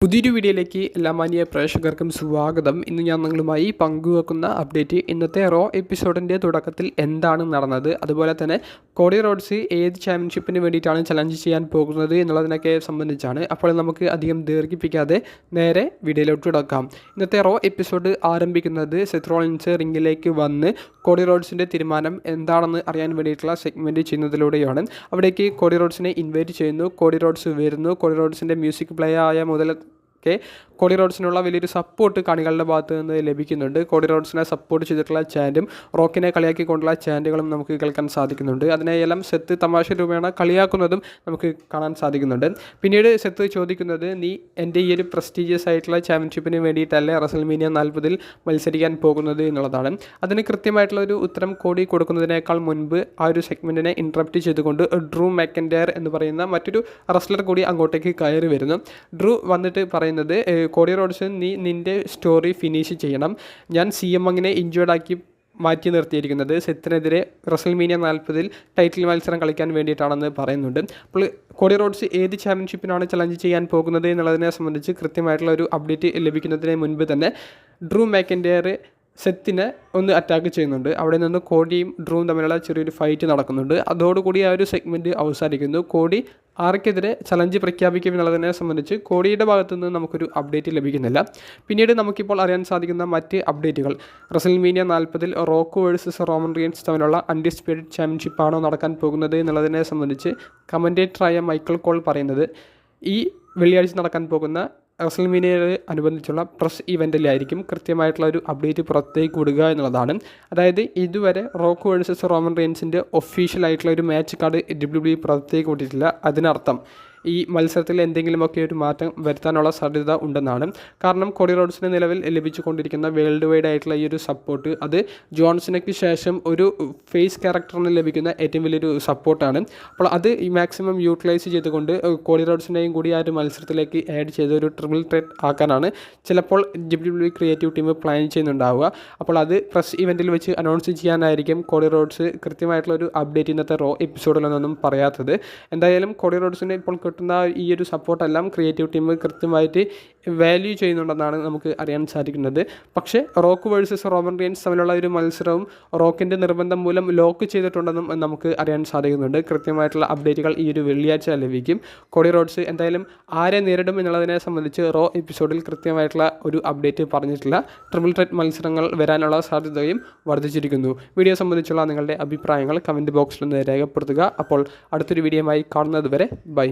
പുതിയൊരു വീഡിയോയിലേക്ക് എല്ലാ മാന്യ പ്രേക്ഷകർക്കും സ്വാഗതം. ഇന്ന് ഞാൻ നിങ്ങളുമായി പങ്കുവെക്കുന്ന അപ്ഡേറ്റ് ഇന്നത്തെ റോ എപ്പിസോഡിൻ്റെ തുടക്കത്തിൽ എന്താണ് നടന്നത്, അതുപോലെ തന്നെ കോഡി റോഡ്സ് ഏത് ചാമ്പ്യൻഷിപ്പിന് വേണ്ടിയിട്ടാണ് ചലഞ്ച് ചെയ്യാൻ പോകുന്നത് എന്നുള്ളതിനൊക്കെ സംബന്ധിച്ചാണ്. അപ്പോൾ നമുക്ക് അധികം ദീർഘിപ്പിക്കാതെ നേരെ വീഡിയോയിലോട്ട് കിടക്കാം. ഇന്നത്തെ റോ എപ്പിസോഡ് ആരംഭിക്കുന്നത് സെത്ത് റോളിൻസ് റിംഗിലേക്ക് വന്ന് കോഡി റോഡ്സിൻ്റെ തീരുമാനം എന്താണെന്ന് അറിയാൻ വേണ്ടിയിട്ടുള്ള സെഗ്മെൻറ്റ് ചെയ്യുന്നതിലൂടെയാണ്. അവിടേക്ക് കോഡി റോഡ്സിനെ ഇൻവൈറ്റ് ചെയ്യുന്നു. കോഡി റോഡ്സ് വരുന്നു. കോഡി റോഡ്സിൻ്റെ മ്യൂസിക് പ്ലേ ആയ മുതൽ കോഡി റോഡ്സിനുള്ള വലിയൊരു സപ്പോർട്ട് കാണികളുടെ ഭാഗത്ത് നിന്ന് ലഭിക്കുന്നുണ്ട്. കോഡി റോഡ്സിനെ സപ്പോർട്ട് ചെയ്തിട്ടുള്ള ചാൻറ്റും റോക്കിനെ കളിയാക്കിക്കൊണ്ടുള്ള ചാൻറ്റുകളും നമുക്ക് കേൾക്കാൻ സാധിക്കുന്നുണ്ട്. അതിനെയെല്ലാം സെത്ത് തമാശ രൂപേണ കളിയാക്കുന്നതും നമുക്ക് കാണാൻ സാധിക്കുന്നുണ്ട്. പിന്നീട് സെത്ത് ചോദിക്കുന്നത്, നീ എൻ്റെ ഈ ഒരു പ്രസ്റ്റീജിയസ് ആയിട്ടുള്ള ചാമ്പ്യൻഷിപ്പിന് വേണ്ടിയിട്ടല്ലേ റസൽമീനിയ 40 മത്സരിക്കാൻ പോകുന്നത് എന്നുള്ളതാണ്. അതിന് കൃത്യമായിട്ടുള്ള ഒരു ഉത്തരം കോഡി കൊടുക്കുന്നതിനേക്കാൾ മുൻപ് ആ ഒരു സെഗ്മെൻറ്റിനെ ഇൻട്രപ്റ്റ് ചെയ്തുകൊണ്ട് ഡ്രൂ മാക്കൻറ്റയർ എന്ന് പറയുന്ന മറ്റൊരു റെസ്ലർ കൂടി അങ്ങോട്ടേക്ക് കയറി വരുന്നു. ഡ്രൂ വന്നിട്ട് പറയുന്നത്, കോഡി റോഡ്സ് നീ നിൻ്റെ സ്റ്റോറി ഫിനിഷ് ചെയ്യണം. ഞാൻ CM ഇഞ്ചേർഡ് ആക്കി മാറ്റി നിർത്തിയിരിക്കുന്നത് സെത്തിനെതിരെ റസൽമീനിയ 40 ടൈറ്റിൽ മത്സരം കളിക്കാൻ വേണ്ടിയിട്ടാണെന്ന് പറയുന്നുണ്ട്. അപ്പോൾ കോഡി റോഡ്സ് ഏത് ചാമ്പ്യൻഷിപ്പിനാണ് ചലഞ്ച് ചെയ്യാൻ പോകുന്നത് എന്നുള്ളതിനെ സംബന്ധിച്ച് കൃത്യമായിട്ടുള്ള ഒരു അപ്ഡേറ്റ് ലഭിക്കുന്നതിന് മുൻപ് തന്നെ ഡ്രൂ മാക്കൻറ്റയർ സെത്തിനെ ഒന്ന് അറ്റാക്ക് ചെയ്യുന്നുണ്ട്. അവിടെ നിന്ന് കോഡിയും ഡ്രൂവും തമ്മിലുള്ള ചെറിയൊരു ഫൈറ്റ് നടക്കുന്നുണ്ട്. അതോടുകൂടി ആ ഒരു സെഗ്മെൻറ്റ് അവസാനിക്കുന്നു. കോഡി ആർക്കെതിരെ ചലഞ്ച് പ്രഖ്യാപിക്കും എന്നുള്ളതിനെ സംബന്ധിച്ച് കോഡിയുടെ ഭാഗത്തു നിന്ന് നമുക്കൊരു അപ്ഡേറ്റ് ലഭിക്കുന്നില്ല. പിന്നീട് നമുക്കിപ്പോൾ അറിയാൻ സാധിക്കുന്ന മറ്റ് അപ്ഡേറ്റുകൾ, റസൽമീനിയ 40 റോക്ക് വേഴ്സസ് റോമൻ റിയൻസ് തമ്മിലുള്ള അൺഡിസ്പ്യൂട്ടഡ് ചാമ്പ്യൻഷിപ്പാണോ നടക്കാൻ പോകുന്നത് എന്നുള്ളതിനെ സംബന്ധിച്ച് കമൻറ്റേറ്ററായ മൈക്കിൾ കോൾ പറയുന്നത്, ഈ വെള്ളിയാഴ്ച നടക്കാൻ പോകുന്ന റസൽമീനിയയെ അനുബന്ധിച്ചുള്ള പ്രസ് ഇവൻറ്റിലായിരിക്കും കൃത്യമായിട്ടുള്ള ഒരു അപ്ഡേറ്റ് പുറത്തേക്ക് വിടുക എന്നുള്ളതാണ്. അതായത് ഇതുവരെ റോക്ക് വേഴ്സസ് റോമൻ റിയൻസിൻ്റെ ഒഫീഷ്യലായിട്ടുള്ള ഒരു മാച്ച് കാർഡ് WWE പുറത്തേക്ക് വിട്ടിട്ടില്ല. അതിനർത്ഥം ഈ മത്സരത്തിൽ എന്തെങ്കിലുമൊക്കെ ഒരു മാറ്റം വരുത്താനുള്ള സാധ്യത ഉണ്ടെന്നാണ്. കാരണം കോഡി റോഡ്സിന് നിലവിൽ ലഭിച്ചുകൊണ്ടിരിക്കുന്ന വേൾഡ് വൈഡ് ആയിട്ടുള്ള ഈ ഒരു സപ്പോർട്ട്, അത് ജോൺസണയ്ക്ക് ശേഷം ഒരു ഫേസ് ക്യാരക്ടറിന് ലഭിക്കുന്ന ഏറ്റവും വലിയൊരു സപ്പോർട്ടാണ്. അപ്പോൾ അത് ഈ മാക്സിമം യൂട്ടിലൈസ് ചെയ്തുകൊണ്ട് കോഡി റോഡ്സിനെയും കൂടി ആ ഒരു മത്സരത്തിലേക്ക് ആഡ് ചെയ്ത് ഒരു ട്രിപ്പിൾ ത്രെറ്റ് ആക്കാനാണ് ചിലപ്പോൾ WWE ക്രിയേറ്റീവ് ടീം പ്ലാൻ ചെയ്യുന്നുണ്ടാവുക. അപ്പോൾ അത് പ്രസ് ഇവൻറ്റിൽ വെച്ച് അനൗൺസ് ചെയ്യാനായിരിക്കും കോഡി റോഡ്സ് കൃത്യമായിട്ടുള്ള ഒരു അപ്ഡേറ്റ് ഇന്നത്തെ റോ എപ്പിസോഡിലൊന്നും പറയാത്തത്. എന്തായാലും കോഡി റോഡ്സിന് ഇപ്പോൾ കിട്ടുന്ന ഈ ഒരു സപ്പോർട്ടെല്ലാം ക്രിയേറ്റീവ് ടീം കൃത്യമായിട്ട് വാല്യൂ ചെയ്യുന്നുണ്ടെന്നാണ് നമുക്ക് അറിയാൻ സാധിക്കുന്നത്. പക്ഷേ റോക്ക് വേഴ്സസ് റോമൻ റിയൻസ് തമ്മിലുള്ള ഒരു മത്സരവും റോക്കിൻ്റെ നിർബന്ധം മൂലം ലോക്ക് ചെയ്തിട്ടുണ്ടെന്നും നമുക്ക് അറിയാൻ സാധിക്കുന്നുണ്ട്. കൃത്യമായിട്ടുള്ള അപ്ഡേറ്റുകൾ ഈ ഒരു വെള്ളിയാഴ്ച ലഭിക്കും. കോഡി റോഡ്സ് എന്തായാലും ആരെ നേരിടും എന്നുള്ളതിനെ സംബന്ധിച്ച് റോ എപ്പിസോഡിൽ കൃത്യമായിട്ടുള്ള ഒരു അപ്ഡേറ്റ് പറഞ്ഞിട്ടില്ല. ട്രിപ്പിൾ ത്രെറ്റ് മത്സരങ്ങൾ വരാനുള്ള സാധ്യതയും വർദ്ധിച്ചിരിക്കുന്നു. വീഡിയോ സംബന്ധിച്ചുള്ള നിങ്ങളുടെ അഭിപ്രായങ്ങൾ കമൻറ്റ് ബോക്സിൽ ഒന്ന് രേഖപ്പെടുത്തുക. അപ്പോൾ അടുത്തൊരു വീഡിയോയുമായി കാണുന്നത് വരെ ബൈ.